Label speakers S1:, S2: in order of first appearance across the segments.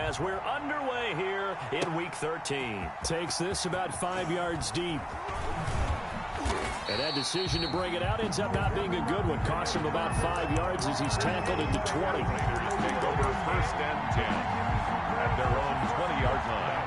S1: as we're underway here in Week 13.
S2: Takes this about 5 yards deep.
S1: And that decision to bring it out ends up not being a good one. Costs him about 5 yards as he's tackled into 20.
S3: Take over 1st and 10 at their own 20-yard line.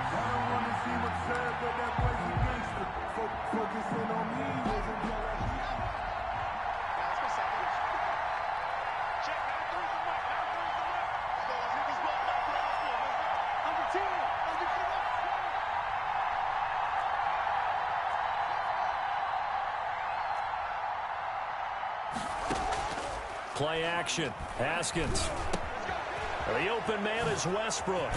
S1: Play action. Haskins. The open man is Westbrook.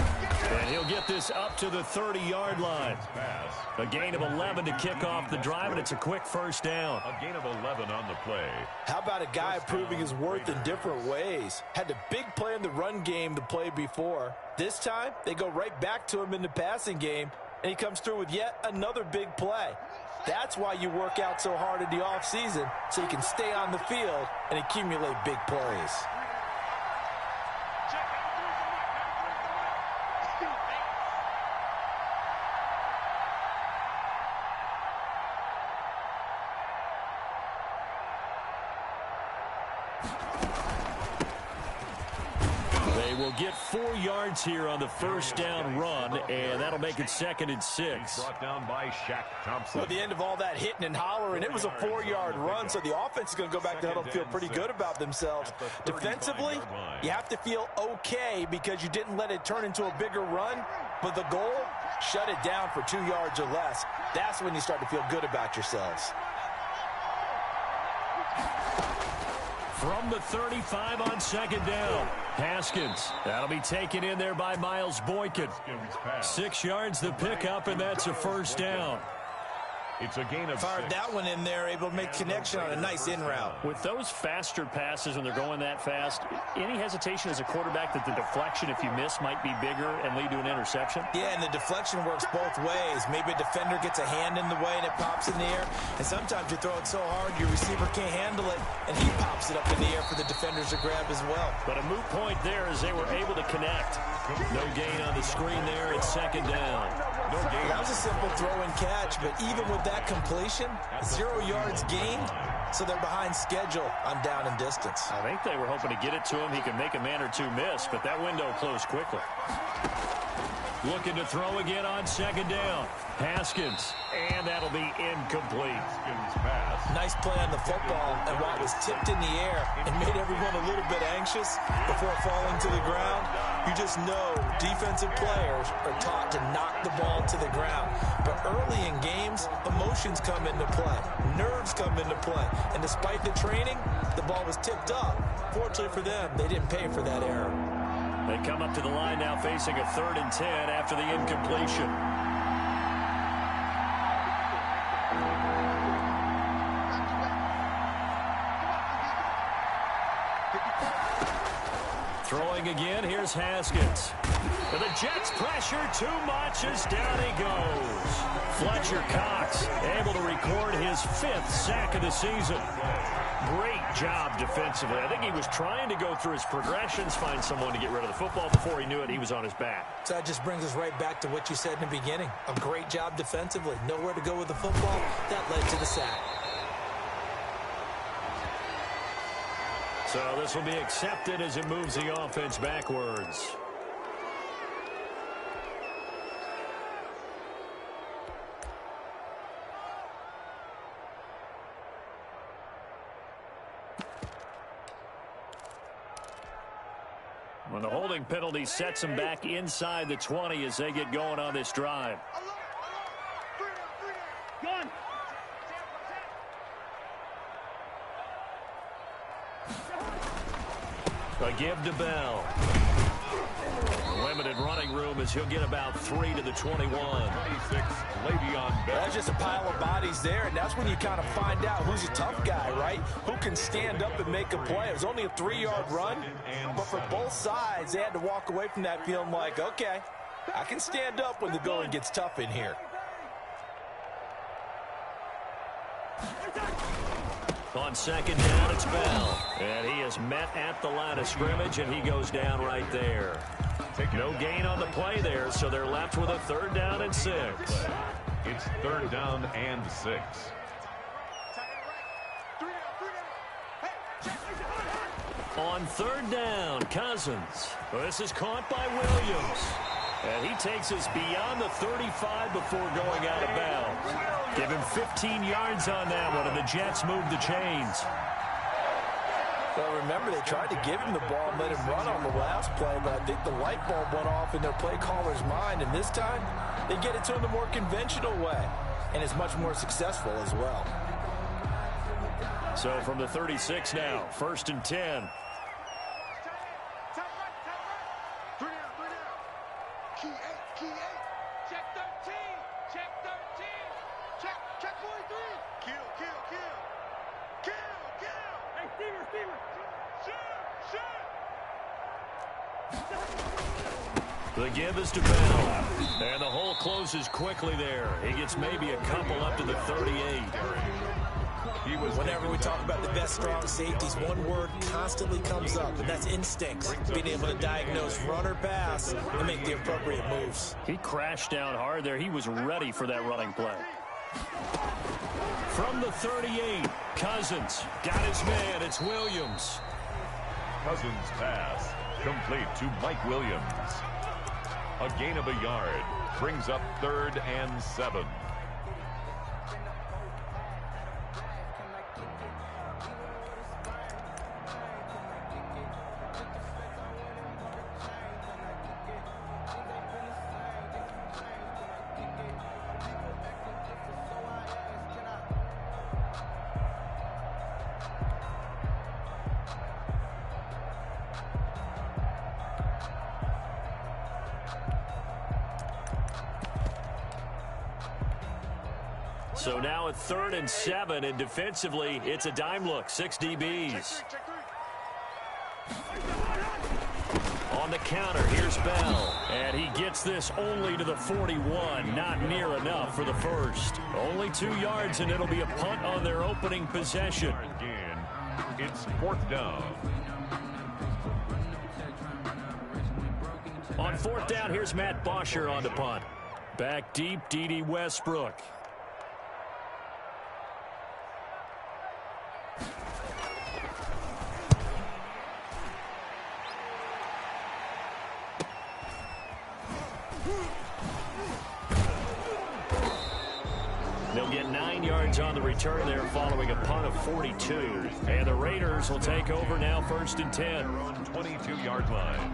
S1: And he'll get this up to the 30-yard line. A gain of 11 to kick off the drive, and it's a quick 1st down.
S3: A gain of 11 on the play.
S4: How about a guy proving his worth in different ways? Had a big play in the run game to play before. This time, they go right back to him in the passing game, and he comes through with yet another big play. That's why you work out so hard in the offseason, so you can stay on the field and accumulate big plays.
S1: They will get 4 yards here on the 1st down run, and that'll make it 2nd and 6.
S3: Brought down by Shaq Thompson.
S4: At the end of all that hitting and hollering, it was a 4-yard run, so the offense is going to go back to huddle and feel pretty good about themselves. Defensively, you have to feel okay because you didn't let it turn into a bigger run, but the goal, shut it down for 2 yards or less. That's when you start to feel good about yourselves.
S1: From the 35 on 2nd down. Haskins. That'll be taken in there by Miles Boykin. 6 yards the pickup, and that's a 1st down.
S3: It's a gain of
S4: Fired
S3: 6.
S4: that one in there, able to make connection on a nice in route.
S1: With those faster passes when they're going that fast, any hesitation as a quarterback that the deflection, if you miss, might be bigger and lead to an interception?
S4: Yeah, and the deflection works both ways. Maybe a defender gets a hand in the way and it pops in the air. And sometimes you throw it so hard your receiver can't handle it, and he pops it up in the air for the defenders to grab as well.
S1: But a moot point there as they were able to connect. No gain on the screen there. It's 2nd down.
S3: No gain.
S4: That was a simple throw and catch, but even with that completion, 0 yards gained, so they're behind schedule on down and distance.
S1: I think they were hoping to get it to him. He could make a man or two miss, but that window closed quickly. Looking to throw again on 2nd down. Haskins, and that'll be incomplete.
S4: Nice play on the football, and while it was tipped in the air and made everyone a little bit anxious before falling to the ground, you just know defensive players are taught to knock the ball to the ground. But early in games, emotions come into play. Nerves come into play. And despite the training, the ball was tipped up. Fortunately for them, they didn't pay for that error.
S1: They come up to the line now facing a 3rd and 10 after the incompletion. Throwing again, here's Haskins. But the Jets pressure too much as down he goes. Fletcher Cox able to record his 5th sack of the season. Great job defensively. I think he was trying to go through his progressions, find someone to get rid of the football. Before he knew it, he was on his back.
S4: So that just brings us right back to what you said in the beginning. A great job defensively. Nowhere to go with the football. That led to the sack.
S1: So this will be accepted as it moves the offense backwards. When the holding penalty sets them back inside the 20 as they get going on this drive. A give to Bell. Limited running room as he'll get about 3 to the 21.
S3: 26, Le'Veon Bell.
S4: That's just a pile of bodies there, and that's when you kind of find out who's a tough guy, right? Who can stand up and make a play. It was only a 3-yard run, but for both sides, they had to walk away from that feeling like, okay, I can stand up when the going gets tough in here.
S1: On 2nd down, it's Bell. And he is met at the line of scrimmage, and he goes down right there. No gain on the play there, so they're left with a 3rd down and 6.
S3: It's 3rd down and 6.
S1: On 3rd down, Cousins. This is caught by Williams. And he takes us beyond the 35 before going out of bounds. Give him 15 yards on that one, and the Jets move the chains.
S4: Well, remember, they tried to give him the ball and let him run on the last play, but I think the light bulb went off in their play caller's mind, and this time they get it to him the more conventional way, and it's much more successful as well.
S1: So from the 36 now, 1st and 10. The give is to Bell. And the hole closes quickly there. He gets maybe a couple up to the 38.
S4: Whenever we talk about the best strong safeties, one word constantly comes up, and that's instincts. Being able to diagnose run or pass and make the appropriate moves.
S1: He crashed down hard there. He was ready for that running play. From the 38, Cousins got his man. It's Williams.
S3: Cousins' pass complete to Mike Williams. A gain of a yard brings up 3rd and 7.
S1: So now at 3rd and 7, and defensively, it's a dime look. 6 DBs. On the counter, here's Bell. And he gets this only to the 41. Not near enough for the first. Only 2 yards, and it'll be a punt on their opening possession.
S3: Again, it's 4th down.
S1: On 4th down, here's Matt Bosher on the punt. Back deep, D.D. Westbrook. They'll get 9 yards on the return there following a punt of 42. And the Raiders will take over now 1st and 10.
S3: Their own 22-yard line.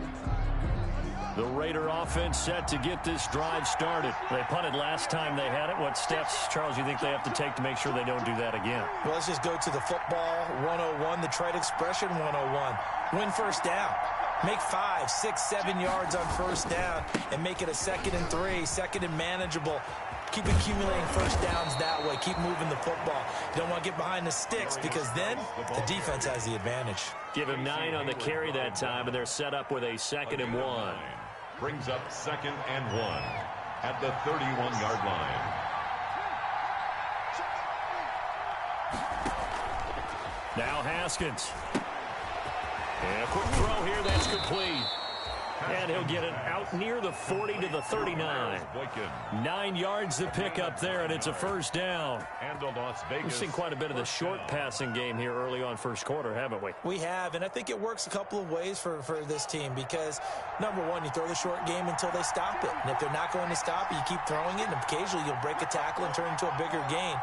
S1: The Raider offense set to get this drive started. They punted last time they had it. What steps, Charles, you think they have to take to make sure they don't do that again?
S4: Well, let's just go to the football 101, the trade expression 101. Win 1st down. Make 5, 6, 7 yards on 1st down and make it a 2nd and 3, 2nd and manageable. Keep accumulating 1st downs that way. Keep moving the football. You don't want to get behind the sticks because then the defense has the advantage.
S1: Give him 9 on the carry that time, and they're set up with a 2nd and 1.
S3: Brings up 2nd and 1 at the 31-yard line.
S1: Now Haskins. And a quick throw here, that's complete. And he'll get it out near the 40 to the 39. 9 yards to pick up there, and it's a 1st down.
S3: And the Las Vegas.
S1: We've seen quite a bit of the short passing game here early on 1st quarter, haven't we?
S4: We have, and I think it works a couple of ways for this team because, number one, you throw the short game until they stop it. And if they're not going to stop it, you keep throwing it, and occasionally you'll break a tackle and turn into a bigger gain.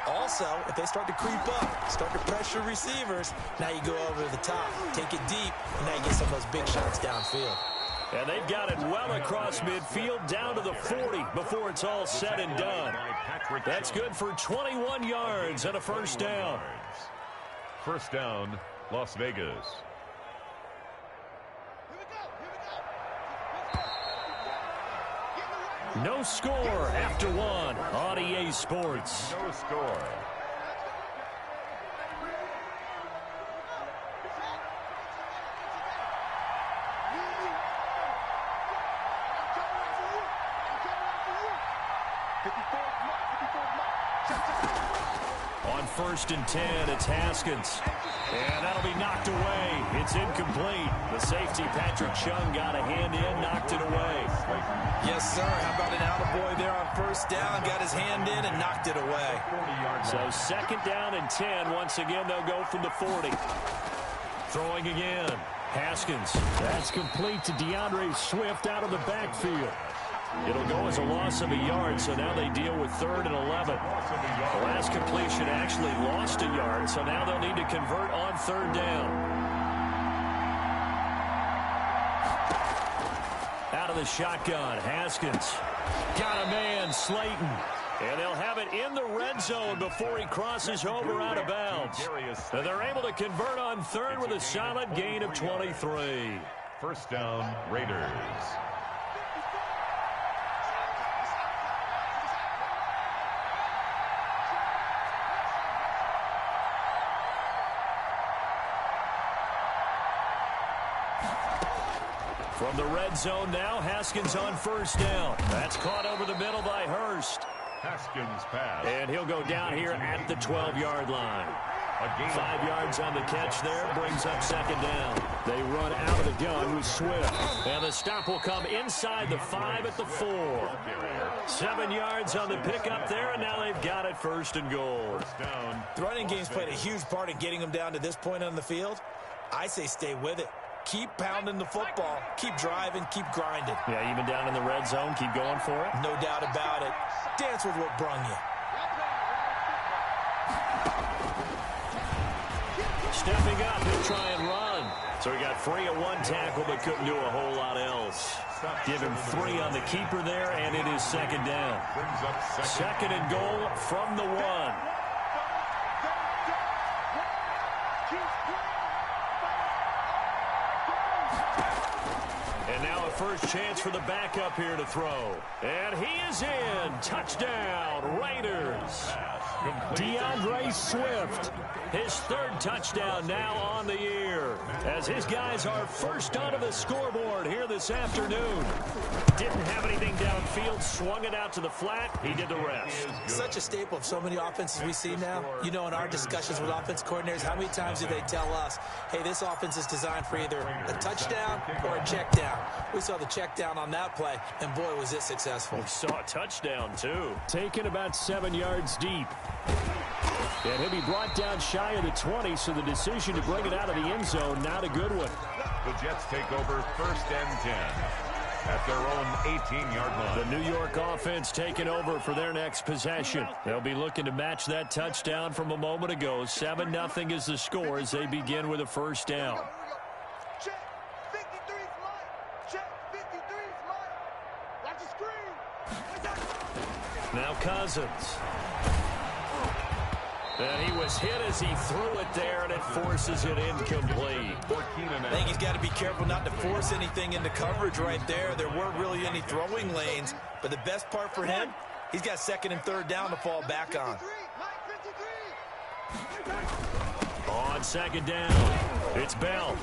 S4: Also, if they start to creep up, start to pressure receivers, now you go over the top, take it deep, and now you get some of those big shots downfield.
S1: And they've got it well across midfield, down to the 40 before it's all said and done. That's good for 21 yards and a 1st down.
S3: 1st down, Las Vegas.
S1: No score after 1 on EA Sports.
S3: No score. On 1st and 10, it's Haskins. And that'll be knocked away
S1: It's incomplete. The safety, Patrick Chung, got a hand in, knocked it away.
S4: Yes, sir. How about an attaboy there on first down? Got his hand in and knocked it away.
S1: So second down and 10. Once again, they'll go from the 40. Throwing again. Haskins.
S2: That's complete to DeAndre Swift out of the backfield.
S1: It'll go as a loss of a yard, so now they deal with 3rd and 11. The last completion actually lost a yard, so now they'll need to convert on 3rd down. Out of the shotgun, Haskins. Got a man, Slayton. And they'll have it in the red zone before he crosses over out of bounds. And they're able to convert on 3rd with a solid gain of 23.
S3: First down, Raiders.
S1: From the red zone now, Haskins on first down. That's caught over the middle by Hurst.
S3: Haskins pass.
S1: And he'll go down here at the 12-yard line. 5 yards on the catch there, brings up second down.
S2: They run out of the gun with Swift.
S1: And the stop will come inside the 5 at the 4. 7 yards on the pickup there, and now they've got it 1st and goal.
S4: The running game's played a huge part in getting them down to this point on the field. I say stay with it. Keep pounding the football. Keep driving. Keep grinding.
S1: Yeah, even down in the red zone, keep going for it.
S4: No doubt about it. Dance with what brung you.
S1: Stepping up, he'll try and run. So he got free of 1 tackle, but couldn't do a whole lot else. Give him 3 on the keeper there, and it is second down. Second and goal from the 1. And now a first chance for the backup here to throw. And he is in. Touchdown, Raiders.
S2: DeAndre Swift.
S1: His 3rd touchdown now on the year, as his guys are first onto the scoreboard here this afternoon. Didn't have anything downfield, swung it out to the flat. He did the rest.
S4: Such a staple of so many offenses we see now. You know, in our discussions with offense coordinators, how many times do they tell us, hey, this offense is designed for either a touchdown or a check down. We saw the check down on that play, and boy, was it successful.
S1: We saw a touchdown, too.
S2: Taken about 7 yards deep. And he'll be brought down shy of the 20, so the decision to bring it out of the end zone, not a good one.
S3: The Jets take over 1st and 10 at their own 18-yard line.
S1: The New York offense taking over for their next possession. They'll be looking to match that touchdown from a moment ago. 7-0 is the score as they begin with a first down.
S5: Check 53 is mine. Check 53 is mine. Watch the screen.
S1: Now Cousins. And he was hit as he threw it there, and it forces it incomplete.
S4: I think he's got to be careful not to force anything into coverage right there. There weren't really any throwing lanes, but the best part for him, he's got 2nd and 3rd down to fall back on.
S1: On second down, it's Bell.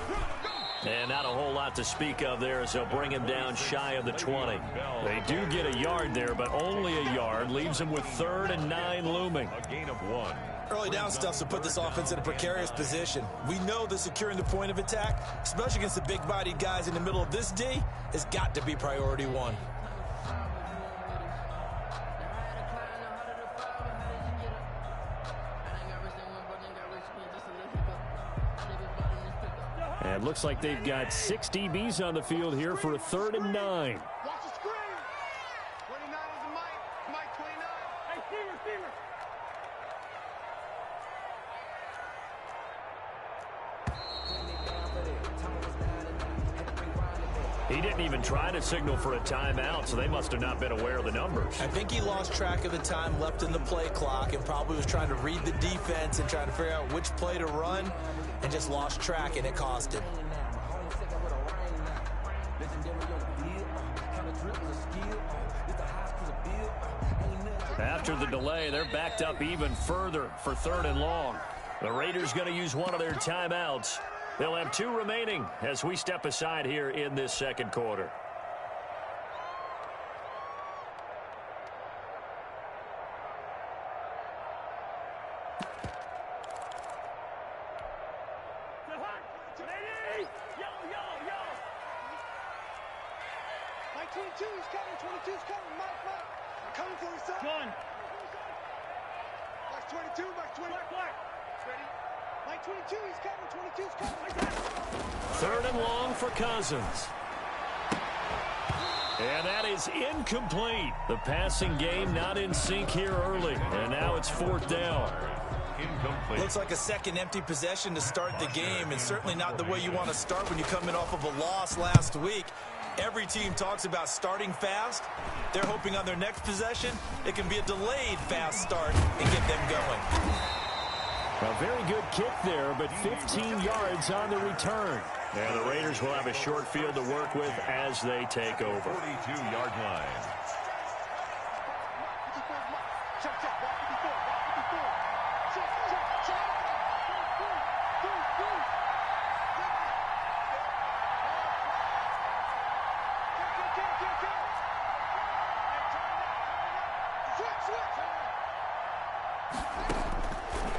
S1: And not a whole lot to speak of there as they'll bring him down shy of the 20. They do get a yard there, but only a yard. Leaves him with 3rd and 9 looming.
S3: A gain of 1.
S4: Early down stuff to put this offense in a precarious position. We know that securing the point of attack, especially against the big-bodied guys in the middle of this D, has got to be priority 1.
S2: And looks like they've got 6 DBs on the field here for a 3rd and 9.
S5: Watch the screen. 29 is the Mike. Mike 29. Hey, receiver.
S1: He didn't even try to signal for a timeout, so they must have not been aware of the numbers.
S4: I think he lost track of the time left in the play clock and probably was trying to read the defense and trying to figure out which play to run and just lost track, and it cost him.
S1: After the delay, they're backed up even further for 3rd and long. The Raiders going to use one of their timeouts. They'll have 2 remaining as we step aside here in this second quarter.
S5: Mike 22, he's coming. 22's coming. Mike. I'm coming for you, son. John. Mike 22, Mike 20. Clark. Ready? Mike 22, he's coming. 22's coming.
S1: Third and long for Cousins. And that is incomplete. The passing game not in sync here early. And now it's fourth down.
S3: Incomplete.
S4: Looks like a second empty possession to start the game, and certainly not the way you want to start when you come in off of a loss last week. Every team talks about starting fast. They're hoping on their next possession it can be a delayed fast start and get them going.
S2: A very good kick there, but 15 yards on the return.
S1: And the Raiders will have a short field to work with as they take over.
S3: 42-yard line.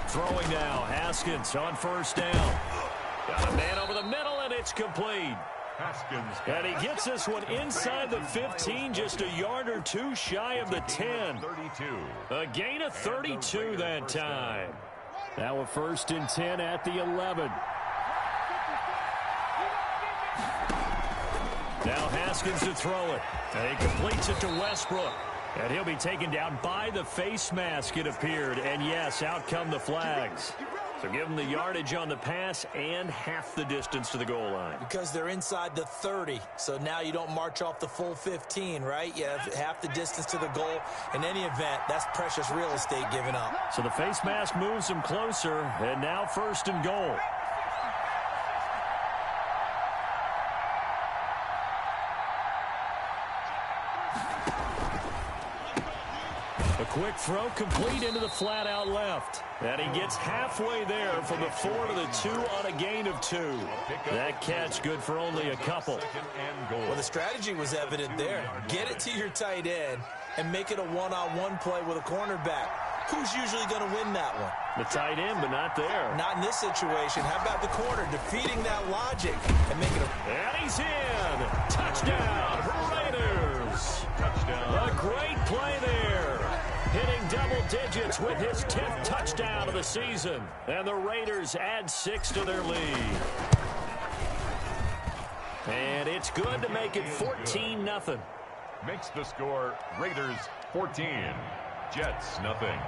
S1: Throwing now, Haskins on first down. Got a man over the middle, and it's complete.
S3: Haskins.
S1: And he gets this one inside the 15, just a yard or two shy of the 10.
S3: 32.
S1: A gain of 32 that time.
S2: Now a 1st and 10 at the 11.
S1: Now Haskins to throw it. And he completes it to Westbrook. And he'll be taken down by the face mask, it appeared. And yes, out come the flags. So give them the yardage on the pass and half the distance to the goal line.
S4: Because they're inside the 30, so now you don't march off the full 15, right? You have half the distance to the goal. In any event, that's precious real estate given up.
S1: So the face mask moves them closer, and now 1st and goal. A quick throw complete into the flat out left. And he gets halfway there from the 4 to the 2 on a gain of 2. That catch good for only a couple.
S4: Well, the strategy was evident there. Get it to your tight end and make it a one-on-one play with a cornerback. Who's usually going to win that one?
S1: The tight end, but not there.
S4: Not in this situation. How about the corner defeating that logic and making a...
S1: And he's in. Touchdown, Raiders.
S3: Touchdown.
S1: A great play there. Hitting double digits with his 10th touchdown of the season. And the Raiders add 6 to their lead. And it's good to make it 14-0.
S3: Makes the score Raiders 14. Jets nothing.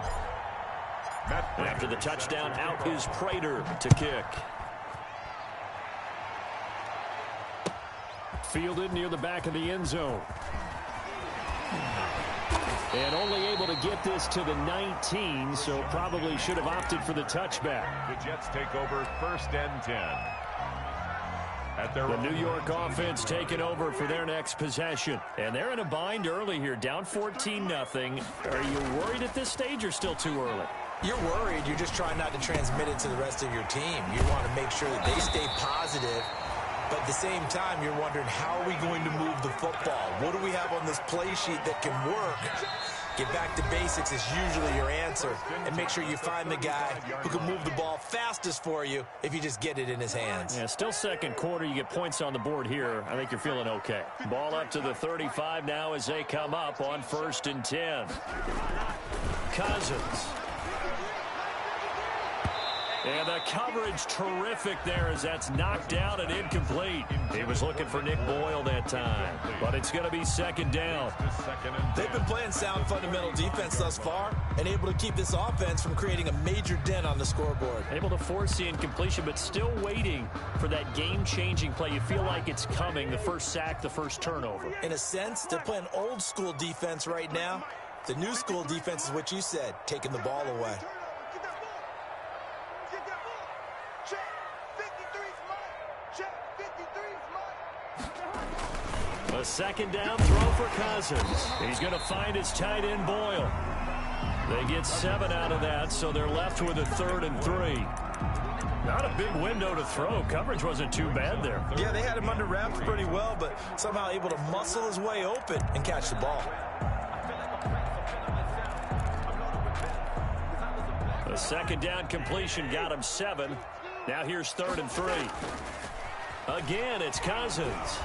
S1: After the touchdown, out is Prater to kick.
S2: Fielded near the back of the end zone. And only able to get this to the 19, so probably should have opted for the touchback.
S3: The Jets take over 1st and 10. At their
S1: The New York offense taking over for their next possession. And they're in a bind early here, down 14-0. Are you worried at this stage or still too early?
S4: You're worried. You're just trying not to transmit it to the rest of your team. You want to make sure that they stay positive. But at the same time, you're wondering, how are we going to move the football? What do we have on this play sheet that can work? Get back to basics is usually your answer. And make sure you find the guy who can move the ball fastest for you if you just get it in his hands.
S1: Yeah, still second quarter. You get points on the board here. I think you're feeling okay. Ball up to the 35 now as they come up on 1st and 10. Cousins. And the coverage terrific there as that's knocked down and incomplete. He was looking for Nick Boyle that time, but it's going to be 2nd down.
S4: They've been playing sound fundamental defense thus far and able to keep this offense from creating a major dent on the scoreboard.
S1: Able to force the incompletion, but still waiting for that game-changing play. You feel like it's coming, the first sack, the first turnover.
S4: In a sense, they're playing old school defense right now. The new school defense is what you said, taking the ball away.
S1: A 2nd down throw for Cousins. He's going to find his tight end Boyle. They get 7 out of that, so they're left with a 3rd and 3. Not a big window to throw. Coverage wasn't too bad there.
S4: Yeah, they had him under wraps pretty well, but somehow able to muscle his way open and catch the ball.
S1: A 2nd down completion got him 7. Now here's 3rd and 3. Again, it's Cousins.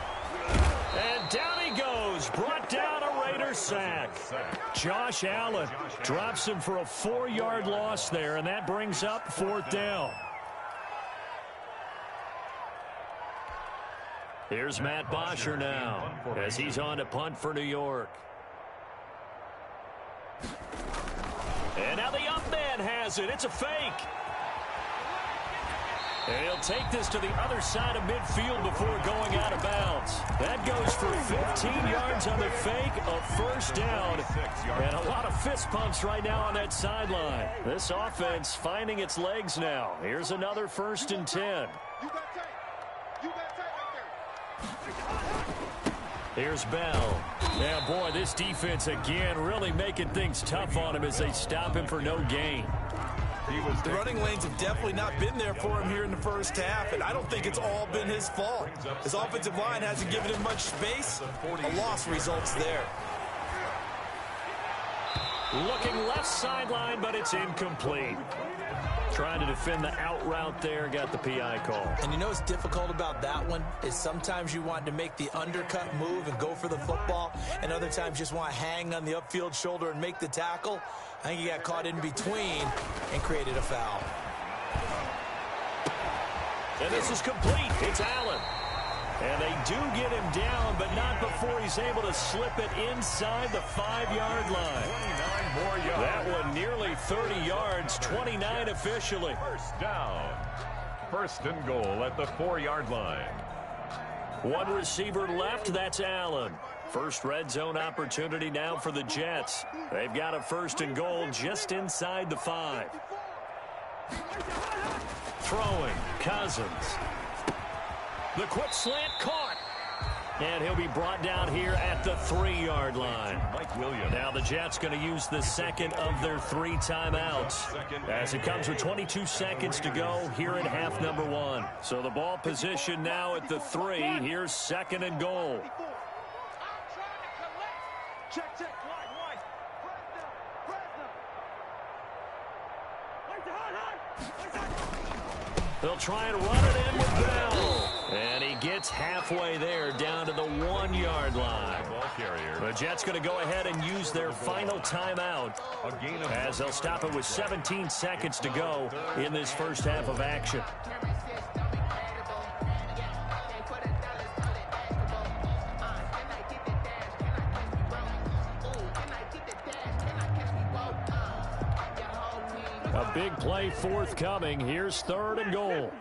S1: And down he goes. Brought down a Raider sack. Josh Allen drops him for a 4-yard loss there, and that brings up 4th down. Here's Matt Bosher now as he's on to punt for New York. And now the up man has it. It's a fake. And he'll take this to the other side of midfield before going out of bounds. That goes for 15 yards on the fake, a 1st down. And a lot of fist pumps right now on that sideline. This offense finding its legs now. Here's another 1st and 10. Here's Bell. Yeah, boy, this defense again really making things tough on him as they stop him for no gain.
S4: The running lanes have definitely not been there for him here in the first half, and I don't think it's all been his fault. His offensive line hasn't given him much space. A loss results there.
S1: Looking left sideline, but it's incomplete. Trying to defend the out route there, got the PI call.
S4: And you know what's difficult about that one is sometimes you want to make the undercut move and go for the football, and other times just want to hang on the upfield shoulder and make the tackle. I think he got caught in between and created a foul.
S1: And this is complete. It's Allen. And they do get him down, but not before he's able to slip it inside the 5-yard line.
S3: 29 more yards.
S1: That one nearly 30 yards, 29 officially.
S3: 1st down. 1st and goal at the 4-yard line.
S1: One receiver left, that's Allen. First red zone opportunity now for the Jets. They've got a 1st and goal just inside the 5. Throwing, Cousins. The quick slant caught. And he'll be brought down here at the 3-yard line.
S3: Mike Williams.
S1: Now the Jets going to use the second of their 3 timeouts as it comes with 22 seconds to go here in half number 1. So the ball position now at the 3. Here's 2nd and goal.
S5: Check, wide.
S1: They'll try and run it in with Bell. And he gets halfway there down to the 1-yard line. The Jets going to go ahead and use their final timeout as they'll stop it with 17 seconds to go in this first half of action. A big play forthcoming. Here's 3rd and goal.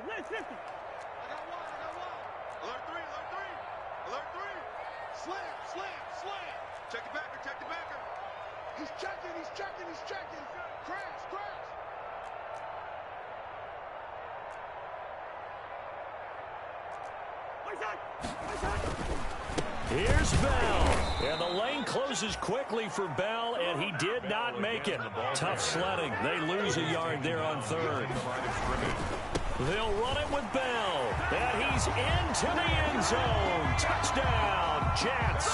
S5: He's checking. Crash.
S1: Here's Bell. And the lane closes quickly for Bell, and he did not make it. Tough sledding. They lose a yard there on 3rd. They'll run it with Bell. And he's into the end zone. Touchdown, Jets.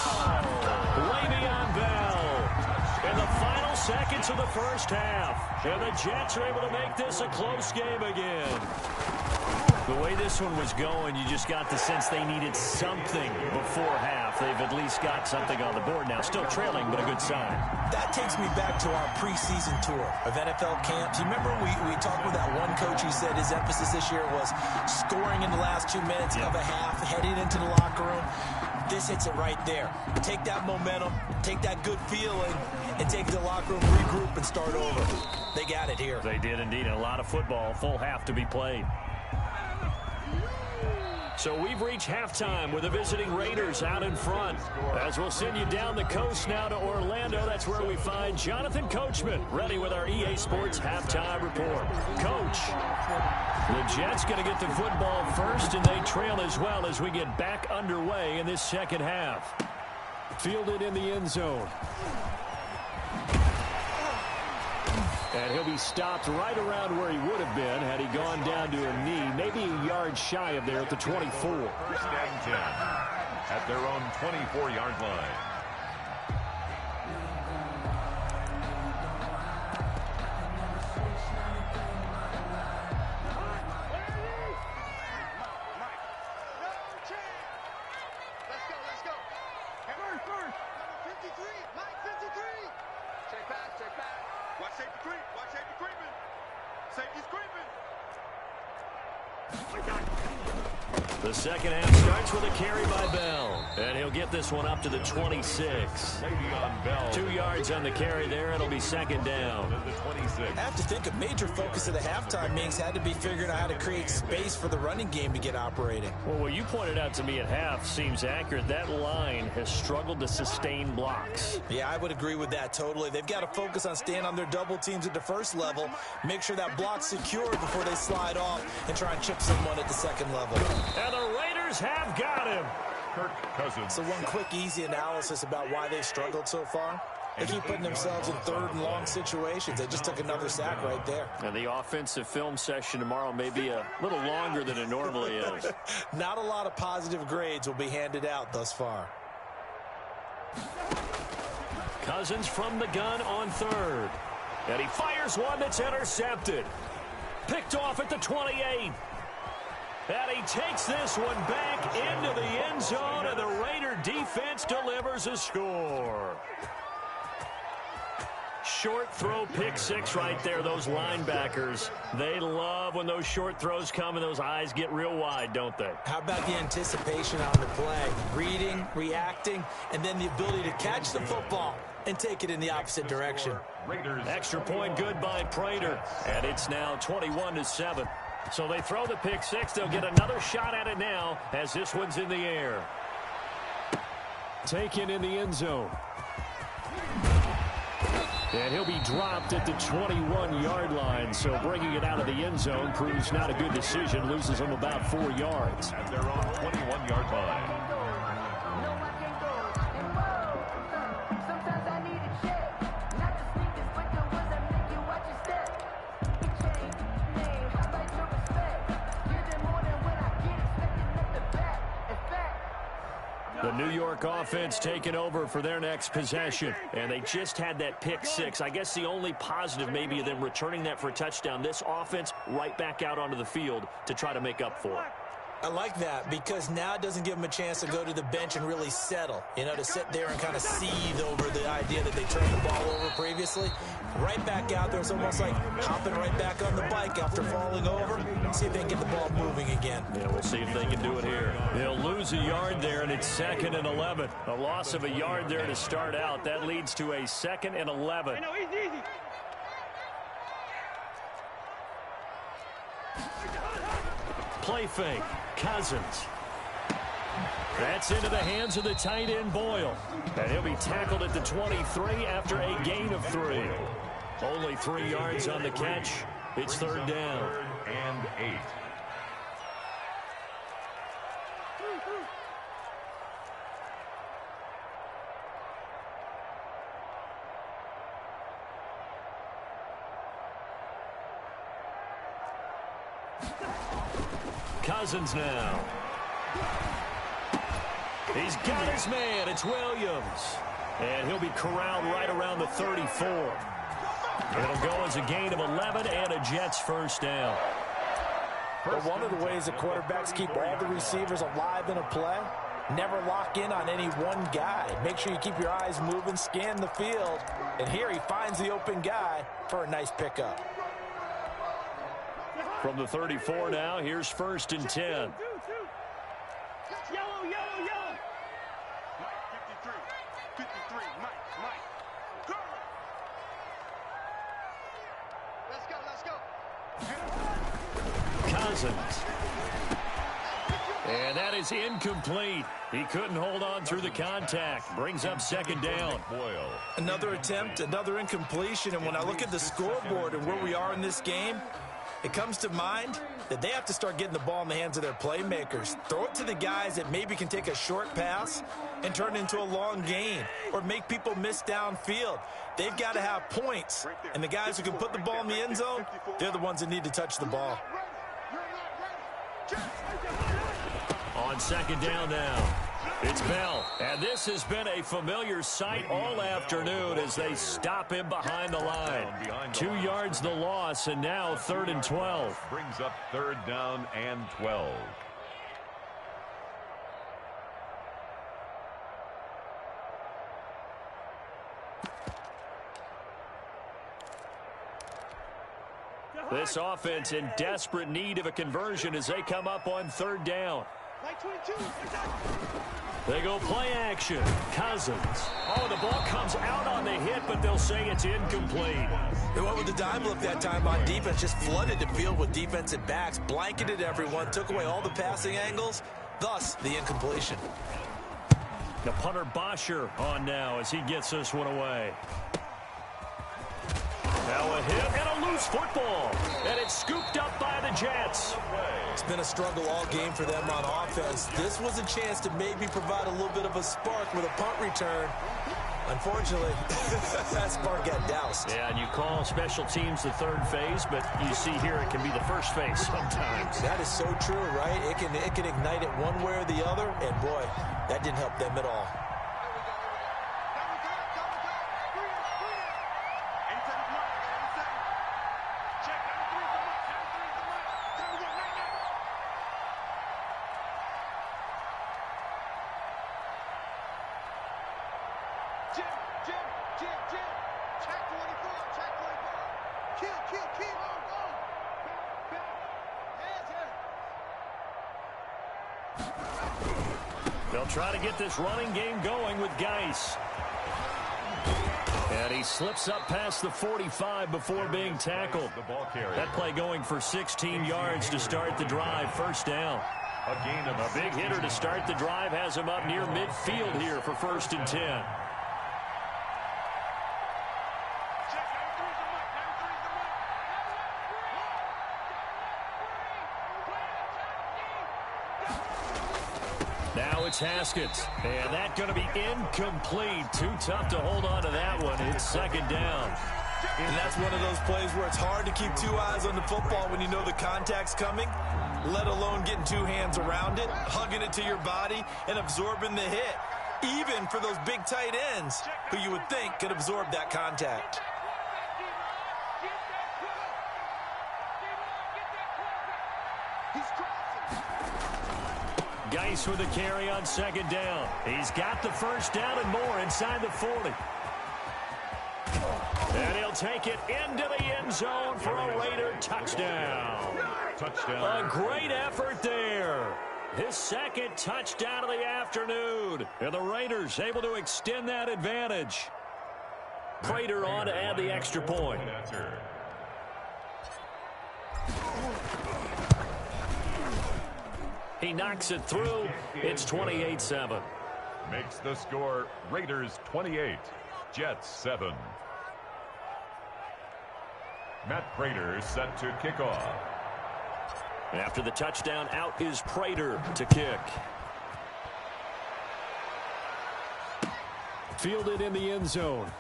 S1: Le'Veon Bell. In the final seconds of the first half. And the Jets are able to make this a close game again. The way this one was going, you just got the sense they needed something before half. They've at least got something on the board now. Still trailing, but a good sign.
S4: That takes me back to our preseason tour of NFL camps. You remember we talked with that one coach who said his emphasis this year was scoring in the last 2 minutes of a half, heading into the locker room. This hits it right there. Take that momentum, take that good feeling, and take it to the locker room, regroup, and start over. They got it here.
S1: They did indeed. A lot of football, full half to be played. So we've reached halftime with the visiting Raiders out in front. As we'll send you down the coast now to Orlando, that's where we find Jonathan Coachman, ready with our EA Sports halftime report. Coach, the Jets going to get the football first, and they trail as well as we get back underway in this second half. Fielded in the end zone. And he'll be stopped right around where he would have been had he gone down to a knee, maybe a yard shy of there at the 24.
S3: 1st and 10 at their own 24-yard line.
S1: The second half starts with a carry by Bell. And he'll get this one up to the 26. 2 yards on the carry there. It'll be second down.
S4: I have to think a major focus of the halftime meetings had to be figuring out how to create space for the running game to get operating.
S2: Well, what you pointed out to me at half seems accurate. That line has struggled to sustain blocks.
S4: Yeah, I would agree with that totally. They've got to focus on staying on their double teams at the first level, make sure that block's secured before they slide off and try and chip someone at the second level.
S1: And the Raiders have got him.
S3: Kirk Cousins.
S4: So one quick, easy analysis about why they've struggled so far. They keep putting themselves in third and long situations. They just took another sack right there.
S2: And the offensive film session tomorrow may be a little longer than it normally is.
S4: Not a lot of positive grades will be handed out thus far.
S1: Cousins from the gun on third. And he fires one that's intercepted. Picked off at the 28. And he takes this one back into the end zone, and the Raider defense delivers a score. Short throw, pick six right there. Those linebackers, they love when those short throws come and those eyes get real wide, don't they?
S4: How about the anticipation on the play? Reading, reacting, and then the ability to catch the football and take it in the opposite direction.
S1: Extra point good by Prater, and it's now 21-7. So they throw the pick six. They'll get another shot at it now as this one's in the air.
S2: Taken in the end zone. And he'll be dropped at the 21-yard line. So bringing it out of the end zone proves not a good decision. Loses him about 4 yards.
S3: At their own 21-yard line.
S1: The New York offense taking over for their next possession. And they just had that pick six. I guess the only positive maybe of them returning that for a touchdown. This offense right back out onto the field to try to make up for it.
S4: I like that because now it doesn't give them a chance to go to the bench and really settle, to sit there and kind of seethe over the idea that they turned the ball over previously. Right back out there, it's almost like hopping right back on the bike after falling over. See if they can get the ball moving again.
S1: Yeah, we'll see if they can do it here. They'll lose a yard there, and it's 2nd and 11. A loss of a yard there to start out. That leads to a 2nd and 11.
S5: Easy.
S1: Play fake. Cousins. That's into the hands of the tight end Boyle. And he'll be tackled at the 23 after a gain of 3. Only 3 yards on the catch. It's 3rd down.
S3: 3rd and 8.
S1: Cousins now. He's got his man. It's Williams. And he'll be corralled right around the 34. It'll go as a gain of 11 and a Jets first down.
S4: But one of the ways that quarterbacks keep all the receivers alive in a play, never lock in on any one guy. Make sure you keep your eyes moving, scan the field. And here he finds the open guy for a nice pickup.
S1: From the 34 now, here's 1st and 10.
S5: Yellow. Mike, 53, Mike. Go. Let's go.
S1: Cousins. And that is incomplete. He couldn't hold on through the contact. Brings up 2nd down.
S3: Boyle.
S4: Another attempt, another incompletion. And when I look at the scoreboard and where we are in this game, it comes to mind that they have to start getting the ball in the hands of their playmakers. Throw it to the guys that maybe can take a short pass and turn it into a long gain or make people miss downfield. They've got to have points. And the guys who can put the ball in the end zone, they're the ones that need to touch the ball.
S1: On 2nd down now, it's Bell. And this has been a familiar sight all afternoon as they stop him behind the line. 2 yards the loss, and now 3rd and 12.
S3: Brings up 3rd down and 12.
S1: This offense in desperate need of a conversion as they come up on 3rd down.
S5: Mike 22.
S1: They go play action. Cousins. Oh, the ball comes out on the hit, but they'll say it's incomplete.
S4: They went with the dime look that time on defense, just flooded the field with defensive backs, blanketed everyone, took away all the passing angles, thus the incompletion.
S1: The punter Bosher on now as he gets this one away. Now a hit and a loose football. And it's scooped up by the Jets.
S4: It's been a struggle all game for them on offense. This was a chance to maybe provide a little bit of a spark with a punt return. Unfortunately, that spark got doused.
S1: Yeah, and you call special teams the third phase, but you see here it can be the first phase sometimes.
S4: That is so true, right? It can ignite it one way or the other, and boy, that didn't help them at all.
S1: They'll try to get this running game going with Geis. And he slips up past the 45 before being tackled. That play going for 16 yards to start the drive. First down. A big hitter to start the drive has him up near midfield here for 1st and 10. Now it's Haskins, and that's going to be incomplete. Too tough to hold on to that one. It's 2nd down.
S4: And that's one of those plays where it's hard to keep two eyes on the football when you know the contact's coming, let alone getting two hands around it, hugging it to your body, and absorbing the hit, even for those big tight ends who you would think could absorb that contact.
S1: Geis with a carry on 2nd down. He's got the 1st down and more inside the 40. And he'll take it into the end zone for a Raider touchdown. A great effort there. His 2nd touchdown of the afternoon. And the Raiders able to extend that advantage. Prater on to add the extra point. He knocks it through. It's 28-7.
S3: Makes the score Raiders 28, Jets 7. Matt Prater set to kick off.
S1: After the touchdown, out is Prater to kick. Fielded in the end zone.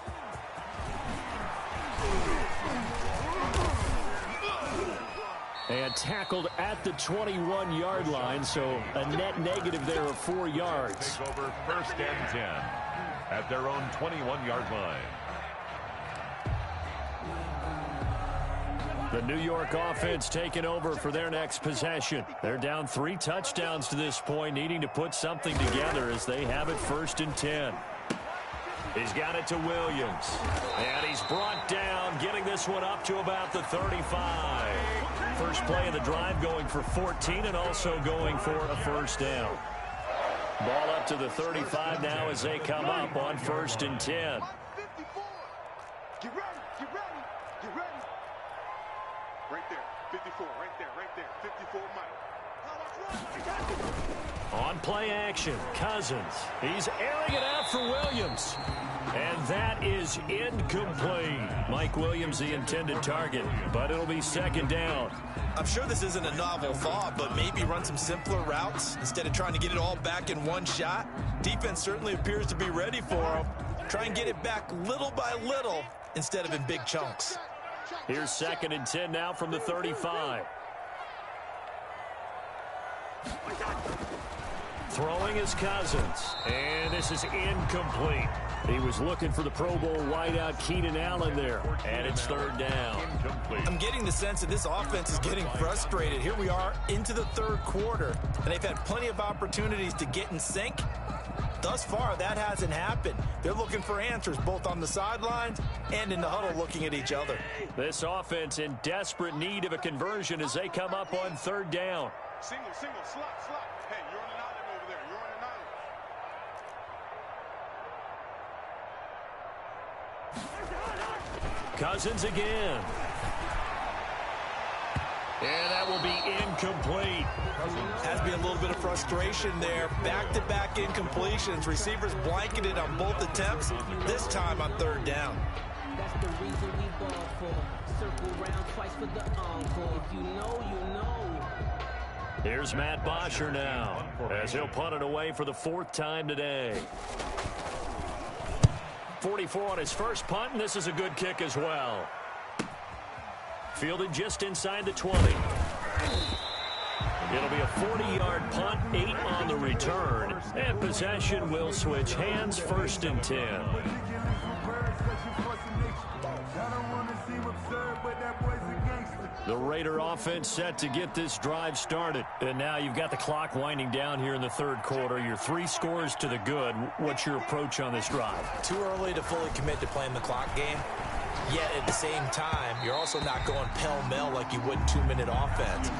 S1: And tackled at the 21-yard line, so a net negative there of 4 yards.
S3: Take over 1st and 10 at their own 21-yard line.
S1: The New York offense taking over for their next possession. They're down 3 touchdowns to this point, needing to put something together as they have it 1st and 10. He's got it to Williams. And he's brought down, getting this one up to about the 35. First play of the drive going for 14 and also going for a 1st down. Ball up to the 35 now as they come up on 1st and 10.
S5: Get ready, get ready, get ready. Right there, 54, right there, 54 Mike.
S1: On play action, Cousins. He's airing it out for Williams. And that is incomplete. Mike Williams, the intended target, but it'll be 2nd down.
S4: I'm sure this isn't a novel thought, but maybe run some simpler routes instead of trying to get it all back in one shot. Defense certainly appears to be ready for him. Try and get it back little by little instead of in big chunks.
S1: Here's 2nd and 10 now from the 35. Throwing is Cousins, and this is incomplete. He was looking for the Pro Bowl wideout Keenan Allen there, and it's 3rd down.
S4: I'm getting the sense that this offense is getting frustrated. Here we are into the 3rd quarter, and they've had plenty of opportunities to get in sync. Thus far, that hasn't happened. They're looking for answers both on the sidelines and in the huddle looking at each other.
S1: This offense in desperate need of a conversion as they come up on 3rd down.
S5: Single, slot. Hey, you're on an
S1: Cousins again. And that will be incomplete.
S4: Has to be a little bit of frustration there. Back-to-back incompletions. Receivers blanketed on both attempts, this time on third down.
S6: That's the reason we ball for. Circle round twice for the encore. If you know, you know.
S1: Here's Matt Bosher now, as he'll punt it away for the 4th time today. 44 on his first punt, and this is a good kick as well. Fielded just inside the 20. It'll be a 40-yard punt, 8 on the return, and possession will switch hands, 1st and 10. The Raider offense set to get this drive started. And now you've got the clock winding down here in the 3rd quarter. You're 3 scores to the good. What's your approach on this drive?
S4: Too early to fully commit to playing the clock game. Yet at the same time, you're also not going pell-mell like you would 2-minute offense.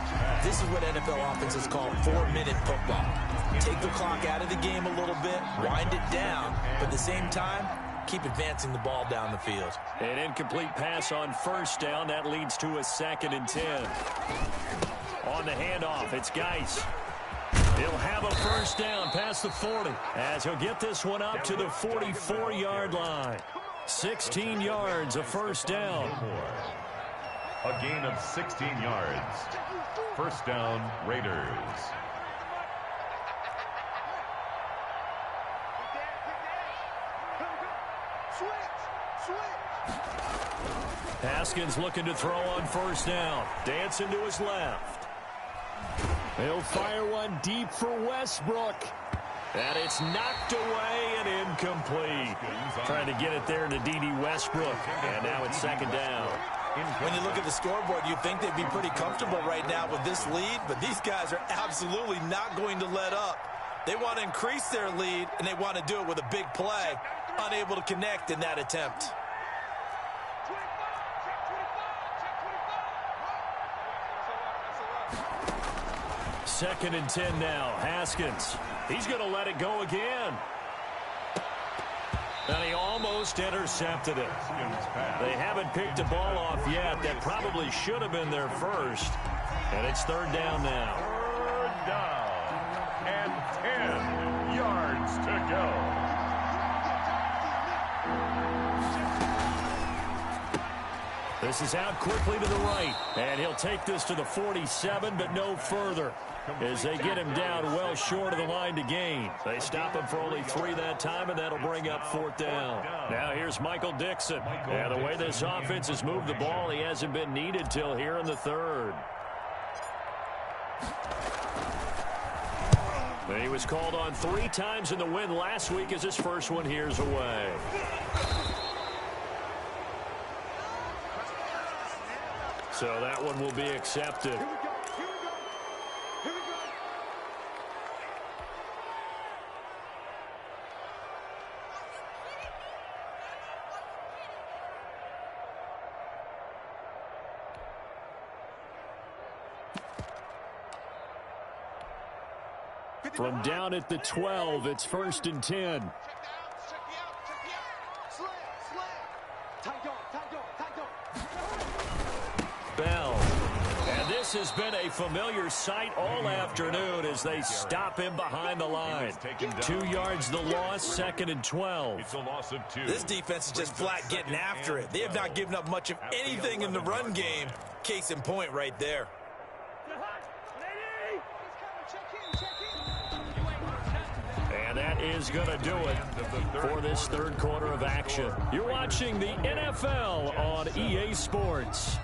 S4: This is what NFL offenses call 4-minute football. Take the clock out of the game a little bit, wind it down, but at the same time, keep advancing the ball down the field.
S1: An incomplete pass on 1st down. That leads to a 2nd and 10. On the handoff, it's Geis. He'll have a 1st down past the 40 as he'll get this one up to the 44-yard line. 16 yards, a 1st down.
S3: A gain of 16 yards. 1st down, Raiders.
S1: Haskins looking to throw on 1st down. Dancing to his left. He'll fire one deep for Westbrook. And it's knocked away and incomplete. Trying to get it there to D.D. Westbrook. And now it's 2nd down.
S4: When you look at the scoreboard, you'd think they'd be pretty comfortable right now with this lead, but these guys are absolutely not going to let up. They want to increase their lead, and they want to do it with a big play. Unable to connect in that attempt.
S1: Second and 10 now. Haskins. He's going to let it go again. And he almost intercepted it. They haven't picked a ball off yet. That probably should have been their first. And it's 3rd down now.
S3: 3rd down. And 10 yards to go.
S1: This is out quickly to the right. And he'll take this to the 47, but no further, as they get him down well short of the line to gain. They stop him for only 3 that time, and that'll bring up 4th down. Now here's Michael Dixon. Yeah, the way this offense has moved the ball, he hasn't been needed till here in the 3rd. He was called on 3 times in the win last week as his first one here's away. So that one will be accepted. From down at the 12, it's 1st and 10. Bell. And this has been a familiar sight all afternoon as they stop him behind the line. 2 yards the loss, 2nd and 12.
S3: It's a loss of 2.
S4: This defense is just flat getting after it. They have not given up much of anything in the run game. Case in point right there.
S1: And that is going to do it for this 3rd quarter of action. You're watching the NFL on EA Sports.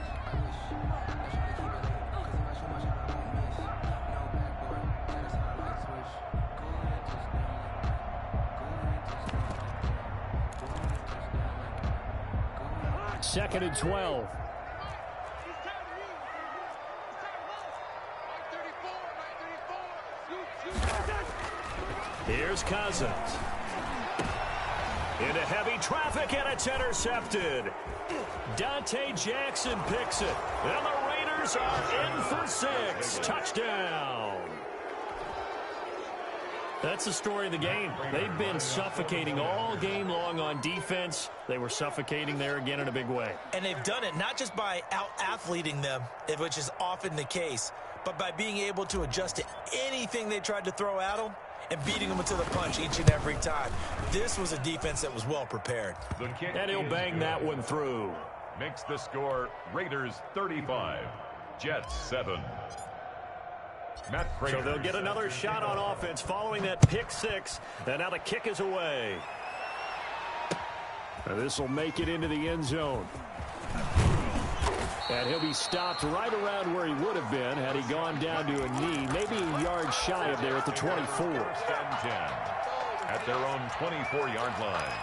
S1: Second and 12. Here's Cousins. Into heavy traffic, and it's intercepted. Dante Jackson picks it. And the Raiders are in for 6. Touchdown.
S2: That's the story of the game. They've been suffocating all game long on defense. They were suffocating there again in a big way.
S4: And they've done it not just by out-athleting them, which is often the case, but by being able to adjust to anything they tried to throw at them and beating them to the punch each and every time. This was a defense that was well prepared.
S2: And he'll bang that one through.
S3: Makes the score Raiders 35, Jets 7.
S2: So they'll get another shot on offense following that pick six. And now the kick is away. And this will make it into the end zone. And he'll be stopped right around where he would have been had he gone down to a knee, maybe a yard shy of there at the 24.
S3: 10 at their own 24-yard line.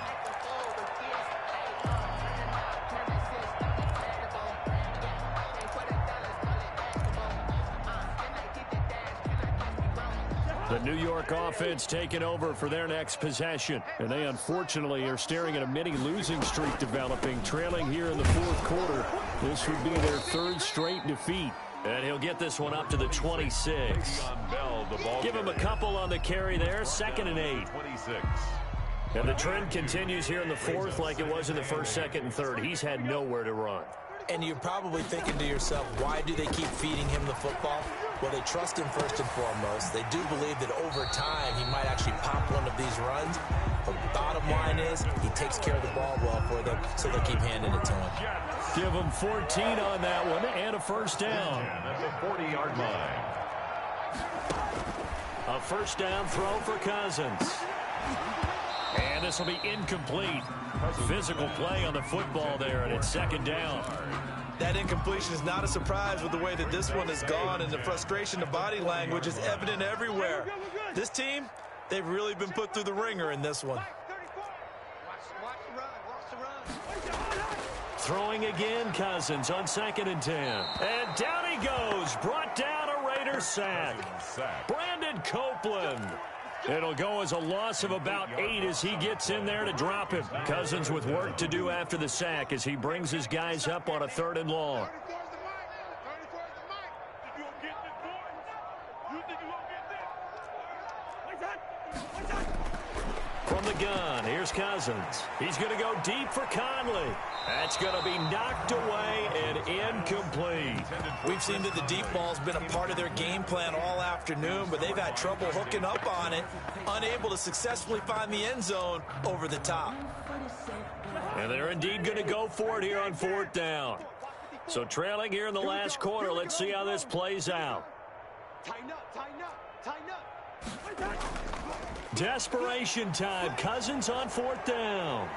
S2: The New York offense taking over for their next possession. And they unfortunately are staring at a mini losing streak developing, trailing here in the fourth quarter. This would be their third straight defeat. And he'll get this one up to the 26. Give him a couple on the carry there, 2nd and 8.
S3: 26.
S2: And the trend continues here in the fourth like it was in the first, second, and third. He's had nowhere to run.
S4: And you're probably thinking to yourself, why do they keep feeding him the football? Well, they trust him first and foremost. They do believe that over time he might actually pop one of these runs. But the bottom line is he takes care of the ball well for them, so they'll keep handing it to him.
S2: Give him 14 on that one and a first down.
S3: At the 40-yard line.
S2: A first down throw for Cousins. And this will be incomplete. Physical play on the football there, and it's 2nd down.
S4: That incompletion is not a surprise with the way that this one has gone, and the frustration of body language is evident everywhere. This team, they've really been put through the ringer in this one.
S2: Throwing again, Cousins on 2nd and 10. And down he goes, brought down a Raider sack. Brandon Copeland. It'll go as a loss of about 8 as he gets in there to drop him. Cousins with work to do after the sack as he brings his guys up on a 3rd and long. From the gun, here's Cousins. He's going to go deep for Conley. That's going to be knocked away and incomplete.
S4: We've seen that the deep ball's been a part of their game plan all afternoon, but they've had trouble hooking up on it, unable to successfully find the end zone over the top.
S2: And they're indeed going to go for it here on 4th down. So trailing here in the last quarter, let's see how this plays out.
S5: Tighten up, tighten up, tighten up.
S2: Desperation time. Cousins on 4th down.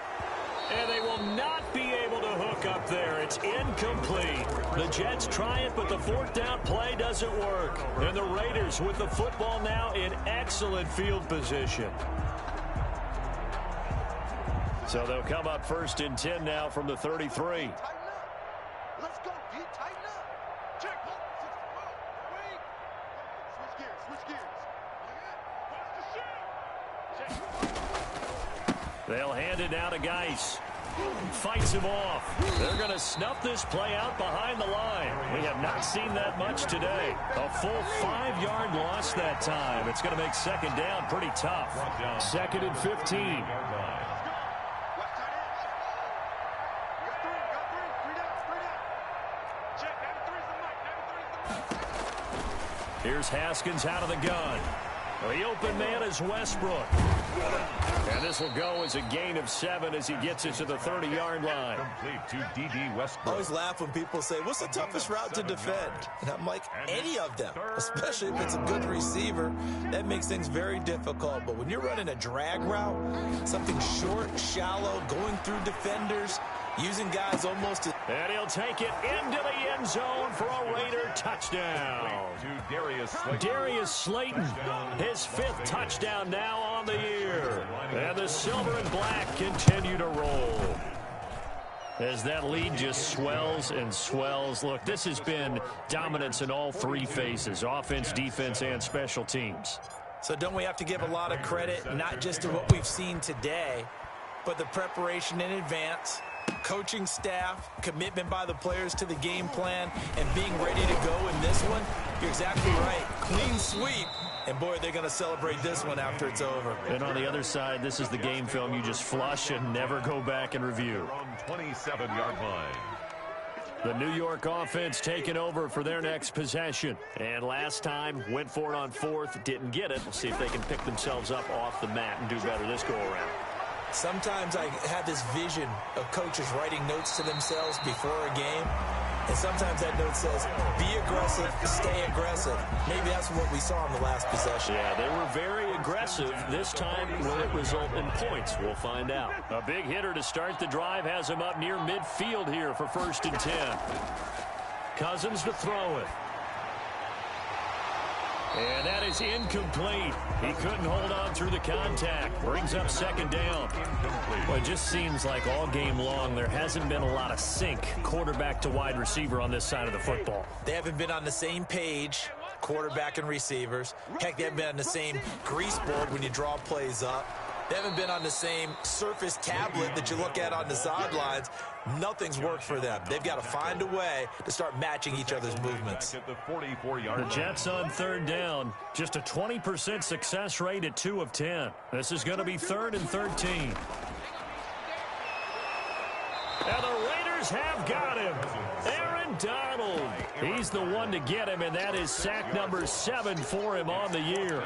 S2: And they will not be able to hook up there. It's incomplete. The Jets try it, but the 4th down play doesn't work. And the Raiders with the football now in excellent field position. So they'll come up 1st and 10 now from the 33.
S5: Let's go, Pete. Tighten up. Check. Switch gears.
S2: They'll hand it down to Geis. Fights him off. They're going to snuff this play out behind the line. We have not seen that much today. A full 5-yard loss that time. It's going to make 2nd down pretty tough. 2nd and 15. Here's Haskins out of the gun. The open man is Westbrook. And this will go as a gain of 7 as he gets it to the 30-yard line.
S3: Complete to D.D.
S4: I
S3: Westbrook.
S4: always laugh when people say, what's the toughest route to defend? And I'm like, any of them, especially if it's a good receiver. That makes things very difficult. But when you're running a drag route, something short, shallow, going through defenders, using guys almost to...
S2: And he'll take it into the end zone for a Raider touchdown.
S3: To
S2: Darius Slayton, his 5th touchdown now on the year. And the silver and black continue to roll. As that lead just swells and swells. Look, this has been dominance in all 3 phases, offense, defense, and special teams.
S4: So don't we have to give a lot of credit, not just to what we've seen today, but the preparation in advance, coaching staff, commitment by the players to the game plan, and being ready to go in this one? You're exactly right. Clean sweep, And, boy, they're going to celebrate this one after it's over.
S2: And on the other side, this is the game film you just flush and never go back and review.
S3: On 27-yard line.
S2: The New York offense taking over for their next possession. And last time, went for it on fourth, didn't get it. We'll see if they can pick themselves up off the mat and do better this go-around.
S4: Sometimes I have this vision of coaches writing notes to themselves before a game. And sometimes that note says, be aggressive, stay aggressive. Maybe that's what we saw in the last possession.
S2: Yeah, they were very aggressive. This time, will it result in points? We'll find out. A big hitter to start the drive has him up near midfield here for 1st and 10. Cousins to throw it. And that is incomplete. He couldn't hold on through the contact. Brings up 2nd down. Well, it just seems like all game long there hasn't been a lot of sync quarterback to wide receiver on this side of the football.
S4: They haven't been on the same page, quarterback and receivers. Heck, they haven't been on the same grease board when you draw plays up. They haven't been on the same surface tablet that you look at on the sidelines. Nothing's worked for them. They've got to find a way to start matching each other's movements.
S2: The Jets on 3rd down. Just a 20% success rate at 2 of 10. This is going to be 3rd and 13. And the Raiders have got him. Aaron Donald. He's the one to get him, and that is sack number 7 for him on the year.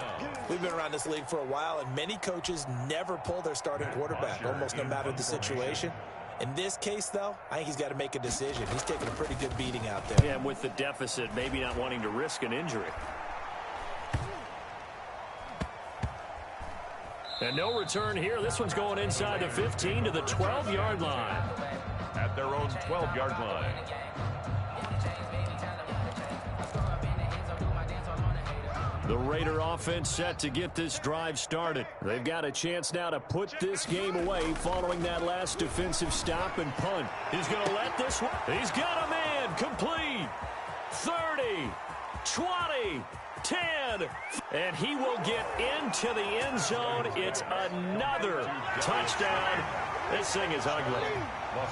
S4: We've been around this league for a while, and many coaches never pull their starting quarterback, almost no matter the situation. In this case, though, I think he's got to make a decision. He's taking a pretty good beating out there.
S2: Yeah, and with the deficit, maybe not wanting to risk an injury. And no return here. This one's going inside the 15 to the 12-yard line.
S3: At their own 12-yard line.
S2: The Raider offense set to get this drive started. They've got a chance now to put this game away following that last defensive stop and punt. He's going to let this one. He's got a man complete. 30, 20, 10. And he will get into the end zone. It's another touchdown. This thing is ugly.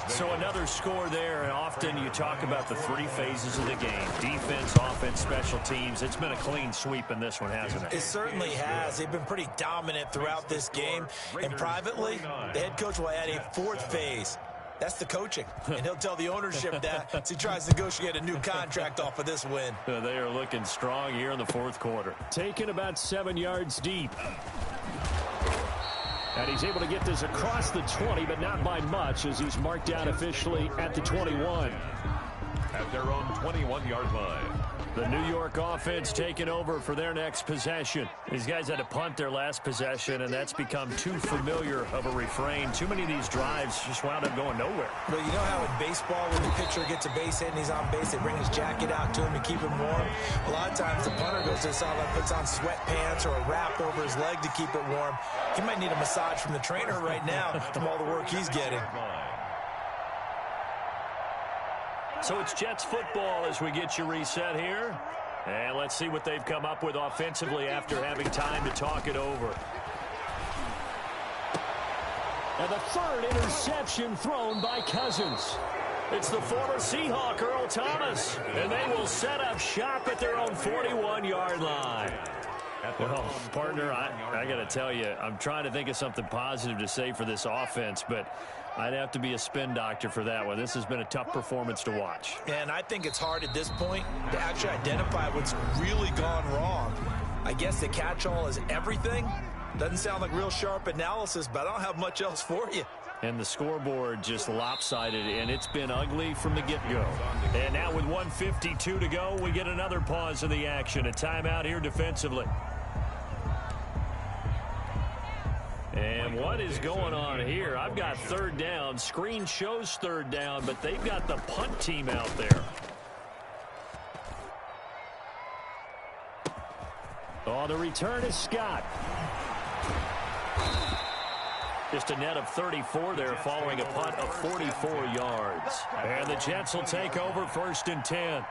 S2: So another score there, and often you talk about the 3 phases of the game. Defense, offense, special teams. It's been a clean sweep in this one, hasn't it?
S4: It certainly has. They've been pretty dominant throughout this game. And privately, the head coach will add a 4th phase. That's the coaching. And he'll tell the ownership that as he tries to negotiate a new contract off of this win.
S2: They are looking strong here in the 4th quarter. Taken about 7 yards deep. And he's able to get this across the 20, but not by much, as he's marked down officially at the 21.
S3: At their own 21-yard line.
S2: The New York offense taking over for their next possession. These guys had to punt their last possession, and that's become too familiar of a refrain. Too many of these drives just wound up going nowhere.
S4: Well, you know how in baseball, when the pitcher gets a base hit and he's on base, they bring his jacket out to him to keep him warm? A lot of times the punter goes to the sideline, puts on sweatpants or a wrap over his leg to keep it warm. He might need a massage from the trainer right now from all the work he's getting.
S2: So it's Jets football as we get you reset here. And let's see what they've come up with offensively after having time to talk it over. And the 3rd interception thrown by Cousins. It's the former Seahawk, Earl Thomas. And they will set up shop at their own 41-yard line. Well, partner, I got to tell you, I'm trying to think of something positive to say for this offense, but I'd have to be a spin doctor for that one. This has been a tough performance to watch.
S4: And I think it's hard at this point to actually identify what's really gone wrong. I guess the catch-all is everything. Doesn't sound like real sharp analysis, but I don't have much else for you.
S2: And the scoreboard just lopsided, and it's been ugly from the get-go. And now with 1:52 to go, we get another pause in the action. A timeout here defensively. And what is going on here? I've got 3rd down. Screen shows 3rd down, but they've got the punt team out there. Oh, the return is Scott. Just a net of 34 there following a punt of 44 yards. And the Jets will take over 1st and 10.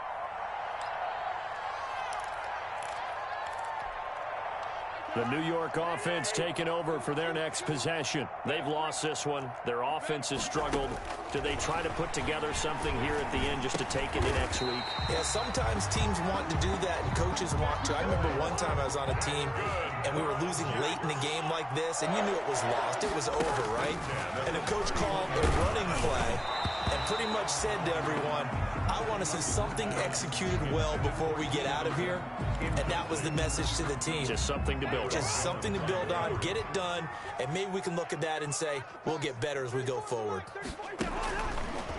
S2: The New York offense taking over for their next possession.
S1: They've lost this one. Their offense has struggled. Do they try to put together something here at the end just to take into next week?
S4: Yeah, sometimes teams want to do that and coaches want to. I remember one time I was on a team and we were losing late in the game like this, and you knew it was lost. It was over, right? And the coach called a running play and pretty much said to everyone, I want to see something executed well before we get out of here. And that was the message to the team.
S1: Just something to build on.
S4: Just something to build on, get it done, and maybe we can look at that and say, we'll get better as we go forward.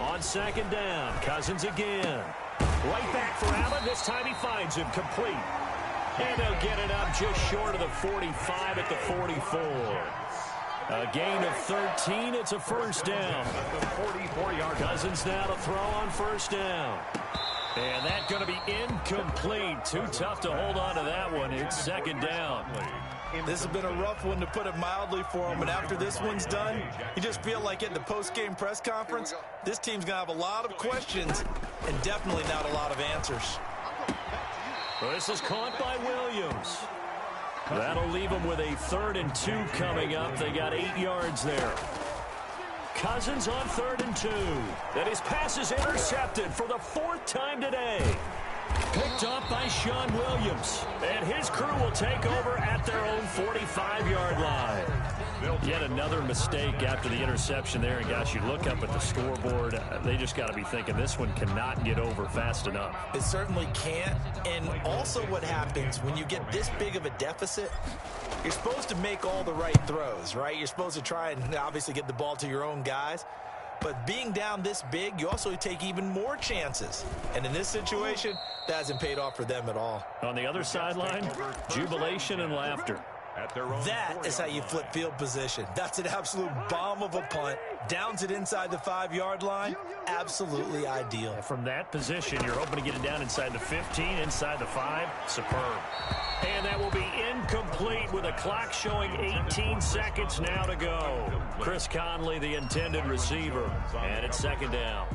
S1: On second down, Cousins again. Right back for Allen. This time he finds him complete. And they'll get it up just short of the 45 at the 44. A gain of 13. It's a first down.
S3: The 44-yard.
S1: Cousins now to throw on first down. And that's going to be incomplete. Too tough to hold on to that one. It's second down.
S4: This has been a rough one, to put it mildly, for him. And after this one's done, you just feel like at the post-game press conference, this team's going to have a lot of questions and definitely not a lot of answers.
S1: Well, this is caught by Williams. That'll leave them with a 3rd and 2 coming up. They got 8 yards there. Cousins on 3rd and 2. That his pass is intercepted for the 4th time today. Picked up by Sean Williams. And his crew will take over at their own 45-yard line. Yet another mistake after the interception there. And, gosh, you look up at the scoreboard. They just got to be thinking this one cannot get over fast enough.
S4: It certainly can't. And also what happens when you get this big of a deficit, you're supposed to make all the right throws, right? You're supposed to try and obviously get the ball to your own guys. But being down this big, you also take even more chances. And in this situation, that hasn't paid off for them at all.
S1: On the other sideline, jubilation and laughter.
S4: That is how you flip field position. That's an absolute bomb of a punt. Downs it inside the 5-yard line. Absolutely ideal.
S1: From that position, you're hoping to get it down inside the 15, inside the 5. Superb. And that will be incomplete with a clock showing 18 seconds now to go. Chris Conley, the intended receiver. And it's second down.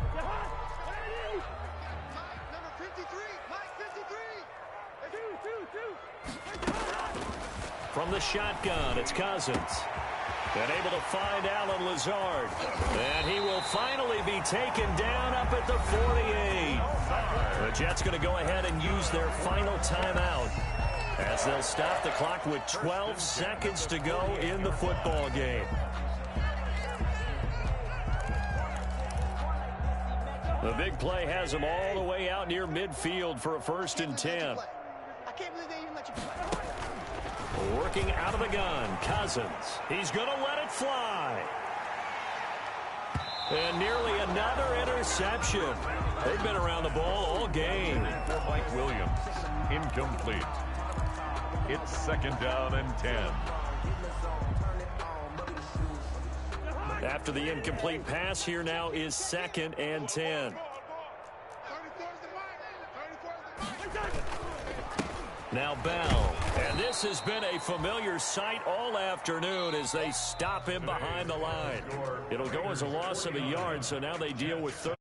S1: From the shotgun, it's Cousins. And able to find Alan Lazard. And he will finally be taken down up at the 48. The Jets going to go ahead and use their final timeout as they'll stop the clock with 12 seconds to go in the football game. The big play has them all the way out near midfield for a 1st and 10.
S5: I can't believe they even let you play.
S1: Working out of the gun, Cousins. He's going to let it fly. And nearly another interception. They've been around the ball all game.
S3: For Mike Williams, incomplete. It's second down and 10.
S1: After the incomplete pass, here now is 2nd and 10. Now Bell. And this has been a familiar sight all afternoon as they stop him behind the line. It'll go as a loss of a yard, so now they deal with 30.